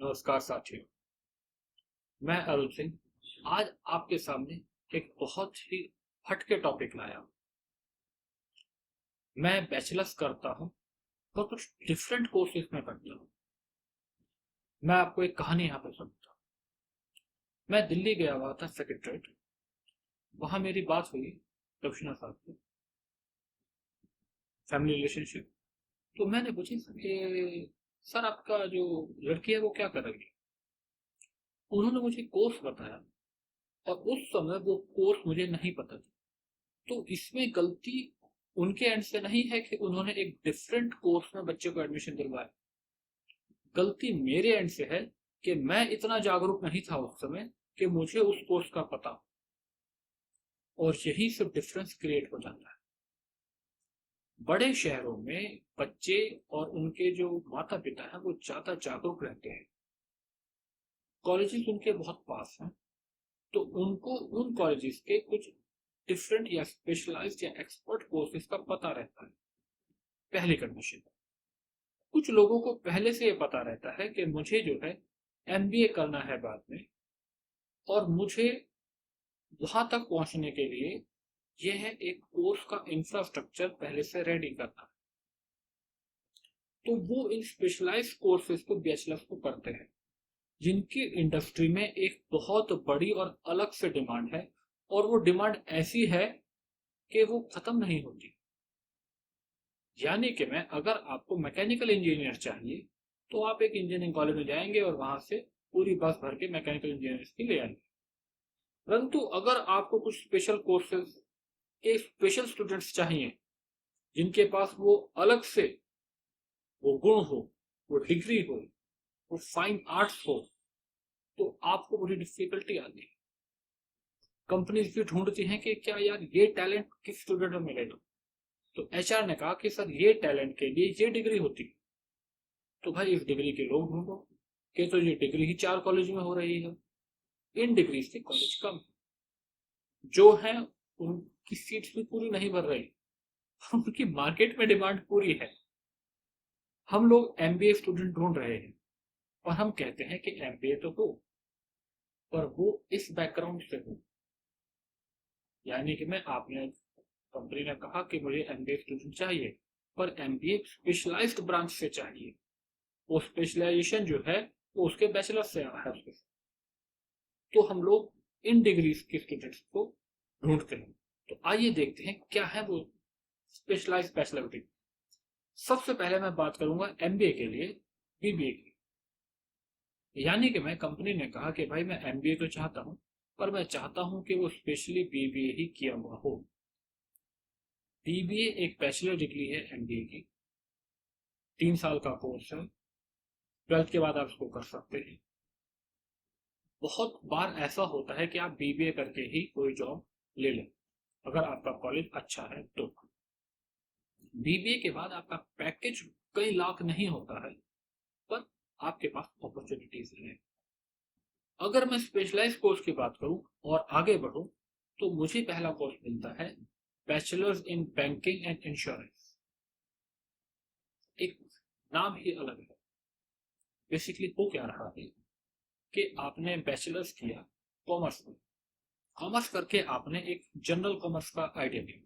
नमस्कार साथियों। मैं अरुण सिंह आज आपके सामने एक बहुत ही हटके टॉपिक लाया हूं। मैं बैचलर्स करता हूं और कुछ डिफरेंट कोर्सेज में करता हूं। मैं आपको एक कहानी यहाँ पे सुनाता हूँ। मैं दिल्ली गया हुआ था सेक्रेटरीट। वहां मेरी बात हुई कमिश्नर साहब से, फैमिली रिलेशनशिप। तो मैंने पूछी कि सर आपका जो लड़की है वो क्या कर रही है। उन्होंने मुझे कोर्स बताया और उस समय वो कोर्स मुझे नहीं पता था। तो इसमें गलती उनके एंड से नहीं है कि उन्होंने एक डिफरेंट कोर्स में बच्चे को एडमिशन दिलवाया। गलती मेरे एंड से है कि मैं इतना जागरूक नहीं था उस समय कि मुझे उस कोर्स का पता हो। और यही से डिफरेंस क्रिएट हो जाता है। बड़े शहरों में बच्चे और उनके जो माता पिता हैं वो ज्यादा जागरूक रहते हैं। कॉलेजेस उनके बहुत पास हैं, तो उनको उन कॉलेजेस के कुछ डिफरेंट या स्पेशलाइज्ड या एक्सपर्ट कोर्सेज का पता रहता है। पहली कंडीशन, कुछ लोगों को पहले से ये पता रहता है कि मुझे जो है एमबीए करना है बाद में, और मुझे वहां तक पहुंचने के लिए यह है एक कोर्स का इंफ्रास्ट्रक्चर पहले से रेडी करना। तो वो इन स्पेशलाइज्ड कोर्सेज को बैचलर्स को करते हैं, जिनकी इंडस्ट्री में एक बहुत बड़ी और अलग से डिमांड है। और वो डिमांड ऐसी है कि वो खत्म नहीं होती। यानी कि मैं अगर आपको मैकेनिकल इंजीनियर चाहिए तो आप एक इंजीनियरिंग कॉलेज में जाएंगे और वहां से पूरी बस भर के मैकेनिकल इंजीनियर्स की ले आएंगे। परंतु अगर आपको कुछ स्पेशल कोर्सेज के स्पेशल स्टूडेंट्स चाहिए, जिनके पास वो अलग से वो गुण हो, वो डिग्री हो, वो फाइन आर्ट्स हो, तो आपको बड़ी डिफिकल्टी आती है। कंपनीज भी ढूंढती हैं कि क्या यार ये टैलेंट किस स्टूडेंट में मिलेगा। तो एचआर ने कहा कि सर ये टैलेंट के लिए ये डिग्री होती है, तो भाई इस डिग्री के लोग ढूंढो। कि तो ये डिग्री ही 4 कॉलेज में हो रही है। इन डिग्री से कॉलेज कम जो है, उनकी सीट्स भी पूरी नहीं भर रही। उनकी मार्केट में डिमांड पूरी है। हम लोग एमबीए स्टूडेंट ढूंढ रहे हैं और हम कहते हैं कि एमबीए तो हो, पर वो इस बैकग्राउंड से हो। यानी कि मैं आपने कंपनी ने कहा कि मुझे एमबीए स्टूडेंट चाहिए, पर एमबीए स्पेशलाइज्ड ब्रांच से चाहिए। वो स्पेशलाइजेशन जो है वो उसके बैचलर से आ है उसके। तो हम लोग इन डिग्रीज के स्टूडेंट्स को ढूंढते हैं। तो आइए देखते हैं क्या है वो स्पेशलाइज्ड स्पेशलिटी। सबसे पहले मैं बात करूंगा एमबीए के लिए बीबीए की। यानी कि मैं कंपनी ने कहा कि भाई मैं एमबीए तो चाहता हूं, पर मैं चाहता हूं कि वो स्पेशली बीबीए ही किया हुआ हो। बीबीए एक बैचलर डिग्री है एमबीए की। 3 साल का कोर्स है। 12th के बाद आप इसको कर सकते हैं। बहुत बार ऐसा होता है कि आप बीबीए करके ही कोई जॉब ले लें, अगर आपका कॉलेज अच्छा है तो। बीबीए के बाद आपका पैकेज कई लाख नहीं होता है, पर आपके पास अपॉर्चुनिटीज हैं। अगर मैं स्पेशलाइज कोर्स की बात करूं और आगे बढ़ूं, तो मुझे पहला कोर्स मिलता है bachelors in banking and insurance. एक नाम ही अलग है। बेसिकली हो क्या रहा है कि आपने बैचलर्स किया कॉमर्स में। कॉमर्स करके आपने एक जनरल कॉमर्स का आइडिया लिया,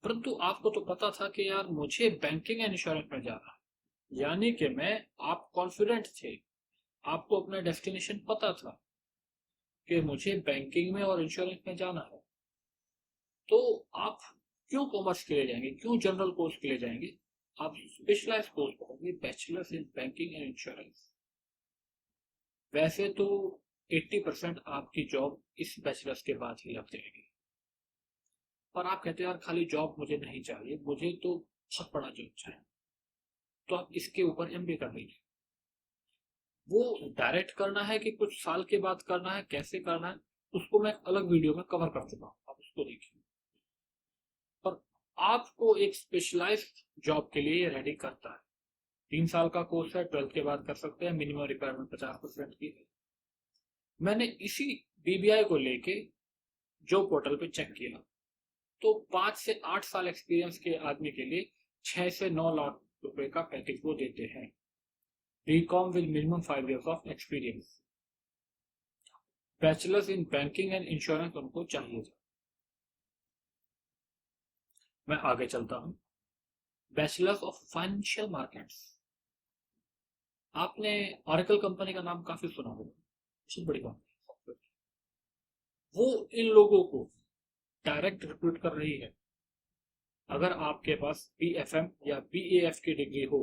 परंतु आपको तो पता था कि यार मुझे बैंकिंग एंड इंश्योरेंस में जाना है। यानी कि मैं आप कॉन्फिडेंट थे, आपको अपना डेस्टिनेशन पता था कि मुझे बैंकिंग में और इंश्योरेंस में जाना है। तो आप क्यों कॉमर्स के लिए जाएंगे, क्यों जनरल कोर्स के लिए जाएंगे। आप स्पेशलाइज कोर्स करेंगे bachelors in banking and insurance. वैसे तो 80% आपकी जॉब इस बैचलर्स के बाद ही लग जाएगी, पर आप कहते हैं यार खाली जॉब मुझे नहीं चाहिए, मुझे तो बहुत बड़ा जॉब चाहिए। तो आप इसके ऊपर एमबीए कर लीजिए। वो डायरेक्ट करना है कि कुछ साल के बाद करना है, कैसे करना है, उसको मैं अलग वीडियो में कवर कर चुका हूँ, आप उसको देखिए। पर आपको एक स्पेशलाइज्ड जॉब के लिए रेडी करता है। 3 साल का कोर्स है, 12th के बाद कर सकते हैं। मिनिमम रिक्वायरमेंट 50% की है। मैंने इसी बीबीआई को लेके जॉब पोर्टल पे चेक किया, तो 5 से 8 साल एक्सपीरियंस के आदमी के लिए 6 से 9 लाख रुपए का पैकेज वो देते हैं। BCom with minimum 5 years of experience, bachelors in banking and insurance उनको चाहिए था। मैं आगे चलता हूं। बैचलर्स ऑफ फाइनेंशियल मार्केट्स, आपने ऑरेकल कंपनी का नाम काफी सुना होगा, बहुत बड़ी कंपनी। वो इन लोगों को डायरेक्ट रिक्रूट कर रही है। अगर आपके पास BFM या BAF की डिग्री हो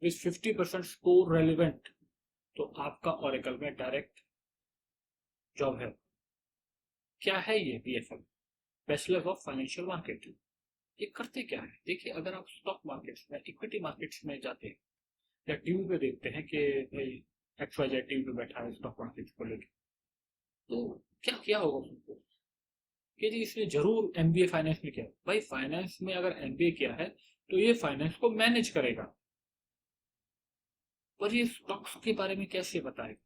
विथ 50% स्कोर रेलिवेंट, तो आपका ऑरेकल में डायरेक्ट जॉब है। क्या है ये BFM, bachelor of financial market? ये करते क्या है? देखिए, अगर आप स्टॉक मार्केट्स में, इक्विटी मार्केट्स में जाते हैं या टीवी पे देखते हैं कि भाई XYZ टीवी पे बैठा है स्टॉक मार्केट को लेकर, तो क्या किया होगा उसको कि जी इसने जरूर MBA फाइनेंस में किया। भाई फाइनेंस में अगर MBA किया है तो ये फाइनेंस को मैनेज करेगा, पर ये स्टॉक्स के बारे में कैसे बताएगा,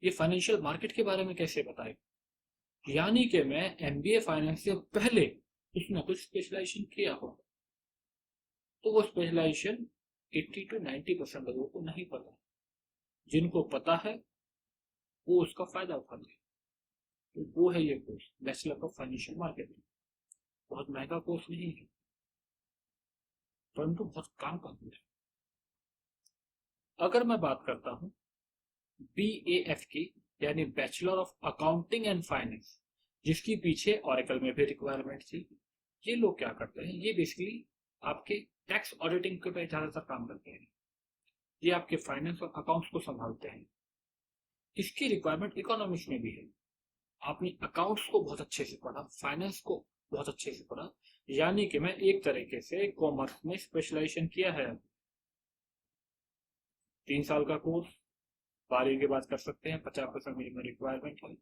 ये फाइनेंशियल मार्केट के बारे में कैसे बताएगा? यानी कि मैं MBA फाइनेंस से पहले उसने कुछ स्पेशलाइजेशन किया हो, तो वो स्पेशलाइजेशन 80 to 90% लोगों को नहीं पता। जिनको पता है वो उसका फायदा उठाते हैं। तो वो है ये course, bachelor of financial marketing. बहुत महंगा कोर्स नहीं है, परंतु बहुत काम का कोर्स है। अगर मैं बात करता हूँ BAF की, यानी bachelor of accounting and finance, जिसकी पीछे ऑरेकल में भी रिक्वायरमेंट थी, ये लोग क्या करते हैं? ये बेसिकली आपके टैक्स ऑडिटिंग के पे ज्यादातर काम करते हैं। ये आपके फाइनेंस और अकाउंट्स को संभालते हैं। इसकी रिक्वायरमेंट इकोनॉमिक्स में भी है। आपने अकाउंट्स को बहुत अच्छे से पढ़ा, फाइनेंस को बहुत अच्छे से पढ़ा, यानी कि मैं एक तरीके से कॉमर्स में स्पेशलाइजेशन किया है। 3 साल का कोर्स, 12वीं के बाद कर सकते हैं, 50% मिनिमम रिक्वायरमेंट है।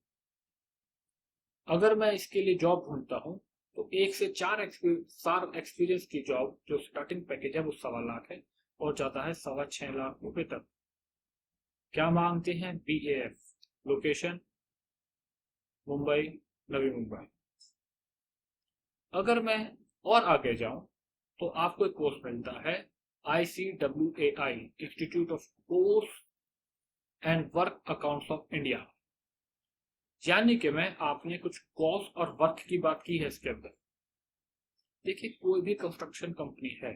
अगर मैं इसके लिए जॉब ढूंढता हूँ तो 1 से 4 एक्सपीरियंस की जॉब, जो स्टार्टिंग पैकेज है वो 1.25 लाख है और जाता है 6.25 लाख रुपए तक। क्या मांगते हैं? BAF, location Mumbai, Navi Mumbai. अगर मैं और आगे जाऊं तो आपको एक कोर्स मिलता है ICWAI, institute of course and work accounts of India. यानी कि मैं आपने कुछ कॉस्ट और वर्क की बात की है इसके अंदर। देखिए, कोई भी कंस्ट्रक्शन कंपनी है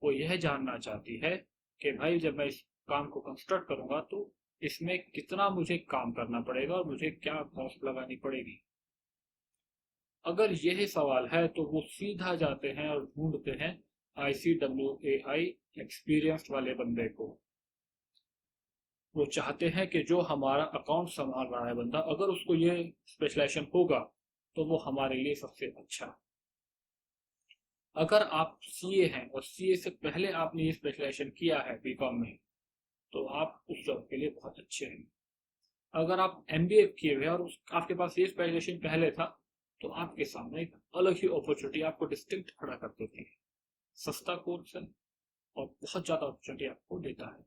वो यह जानना चाहती है कि भाई जब मैं इस काम को कंस्ट्रक्ट करूंगा तो इसमें कितना मुझे काम करना पड़ेगा और मुझे क्या कॉस्ट लगानी पड़ेगी। अगर यह सवाल है तो वो सीधा जाते हैं और ढूंढते हैं ICWAI एक्सपीरियंस्ड वाले बंदे को। वो चाहते हैं कि जो हमारा अकाउंट संभाल रहा है बंदा, अगर उसको ये स्पेशलाइजेशन होगा तो वो हमारे लिए सबसे अच्छा। अगर आप CA हैं और CA से पहले आपने ये स्पेशलाइजेशन किया है BCom में, तो आप उस जॉब के लिए बहुत अच्छे हैं। अगर आप MBA किए हुए और आपके पास ये स्पेशलाइजेशन पहले था, तो आपके सामने एक अलग ही अपॉर्चुनिटी आपको डिस्टिंक्ट खड़ा कर देती है। सस्ता कोर्स है और बहुत ज्यादा अपॉर्चुनिटी आपको देता है।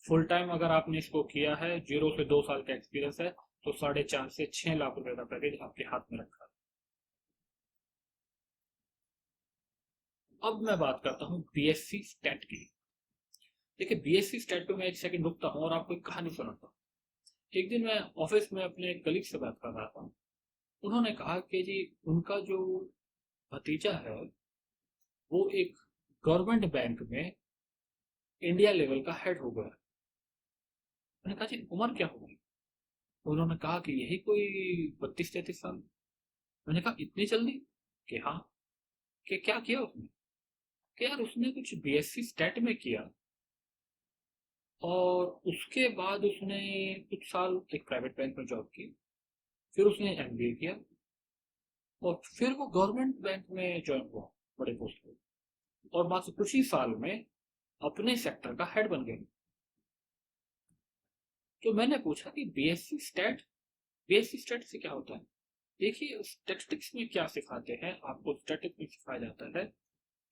फुल टाइम अगर आपने इसको किया है, 0 से 2 साल का एक्सपीरियंस है, तो 4.5 से 6 लाख रुपए का पैकेज आपके हाथ में रखा है। अब मैं बात करता हूँ BSc स्टैट की। देखिए, BSc स्टैट पे मैं एक सेकंड रुकता हूँ और आपको एक कहानी सुनाता हूँ। एक दिन मैं ऑफिस में अपने कलीग से बात कर रहा था। उन्होंने कहा कि जी उनका जो भतीजा है वो एक गवर्नमेंट बैंक में इंडिया लेवल का हेड हो गया। मैंने कहा जी उम्र क्या होगी? उन्होंने कहा कि यही कोई 32-33 साल। मैंने कहा इतनी जल्दी? कि हाँ। कि क्या किया उसने? कि यार उसने कुछ BSc स्टैट में किया और उसके बाद उसने कुछ साल एक प्राइवेट बैंक में जॉब की, फिर उसने MBA किया और फिर वो गवर्नमेंट बैंक में ज्वाइन हुआ, बड़े पोस्ट पे, और मात्र कुछ ही साल में अपने सेक्टर का हेड बन गए। तो मैंने पूछा कि BSc स्टैट से क्या होता है? देखिए, स्टैटिस्टिक्स में क्या सिखाते हैं आपको? स्टैटिस्टिक्स में सिखाया जाता है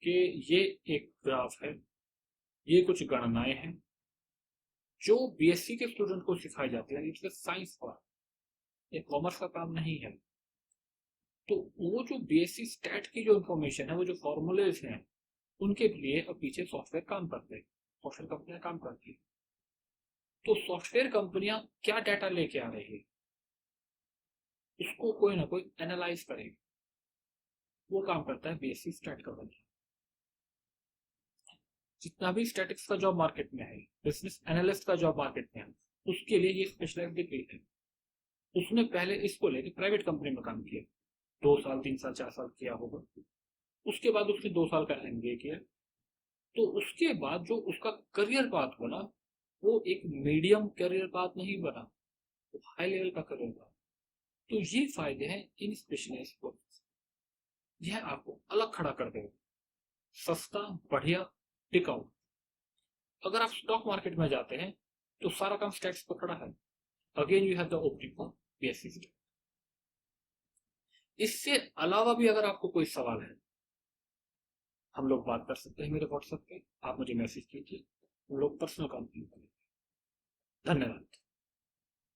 कि ये एक ग्राफ है, ये कुछ गणनाएं हैं जो BSc के स्टूडेंट को सिखाई जाती है। इट्स साइंस का, ये कॉमर्स का काम नहीं है। तो वो जो BSc स्टैट की जो इंफॉर्मेशन है, वो जो फॉर्मूलेज हैं, उनके लिए अब पीछे सॉफ्टवेयर काम करते हैं, सॉफ्टवेयर कंपनियां काम करती है। तो सॉफ्टवेयर कंपनियां क्या डाटा लेके आ रही है, उसको कोई ना कोई एनालाइज करेगी। वो काम करता है बीएससी स्टैट का बंदा। जितना भी स्टैटिक्स का जॉब मार्केट में है, बिजनेस एनालिस्ट का जॉब मार्केट में है, उसके लिए ये स्पेशलाइज्ड डिग्री है। उसने पहले इसको लेके प्राइवेट कंपनी में काम किया, 2 साल 3 साल 4 साल किया होगा। उसके बाद उसने 2 साल का एमबीए किया। तो उसके बाद जो उसका करियर पाथ बना, वो एक मीडियम करियर पाथ नहीं बना, वो हाई लेवल का करियर पाथ। तो ये फायदे हैं इन स्पेशलाइज्ड कोर्स। यह आपको अलग खड़ा कर देगा, सस्ता, बढ़िया, टिकाऊ। अगर आप स्टॉक मार्केट में जाते हैं तो सारा काम स्टैट्स पर खड़ा है। Again you have the opening for BSc stat. इससे अलावा भी अगर आपको कोई सवाल है, हम लोग बात कर सकते हैं मेरे व्हाट्सएप पे, आप मुझे मैसेज कीजिए, हम लोग पर्सनल काउंसलिंग करेंगे। धन्यवाद।